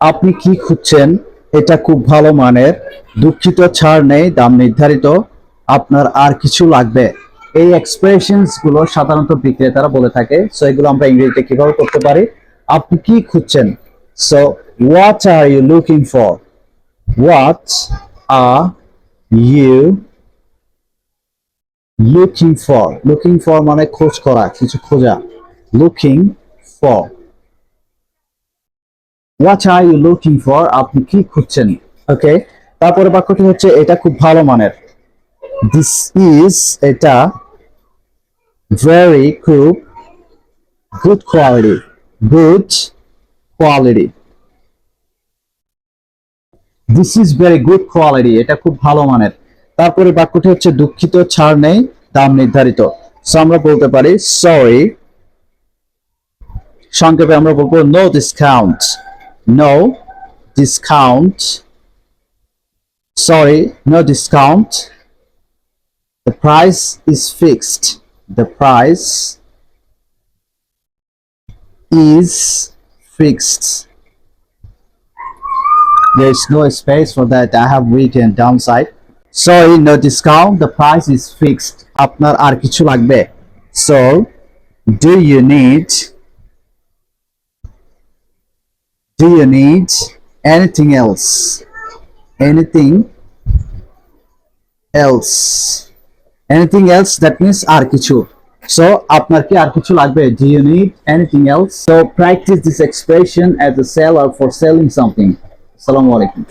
আপনি কি খুঁজছেন? এটা খুব ভালো মানের। দুঃখিত, ছাড় নেই, দাম নির্ধারিত। আপনার আর কিছু লাগবে? এই এক্সপ্রেশনস গুলো সাধারণত বিক্রেতারা বলে থাকে। সো এগুলো আমরা ইংরেজিতে কিভাবে করতে পারি? আপনি কি খুঁজছেন? So what are you looking for? What are you looking for? Looking for মানে খোঁজ করা, কিছু খোঁজা। Looking for. What are you looking for? আপনি কি খুঁজছেন? ওকে, তারপরে বাক্যটি হচ্ছে এটা খুব ভালো মানের। দিস ইজ, এটা ভেরি, খুব, good quality, good quality. This is very good quality, এটা খুব ভালো মানের। তারপরে বাক্যটি হচ্ছে দুঃখিত, ছাড় নেই, দাম নির্ধারিত। সো আমরা বলতে পারি সরি, সংক্ষেপে আমরা বলবো no discount. No discount. Sorry, no discount. The price is fixed. The price is fixed. There's no space for that. I have written downside. Sorry, no discount. The price is fixed. আপনার আর কিছু লাগবে? So, do you need anything else? Anything else? Anything else, that means আর কিছু। So আপনার কি আর কিছু লাগবে? Do you need anything else? So practice this expression as a seller for selling something. Assalamu alaikum.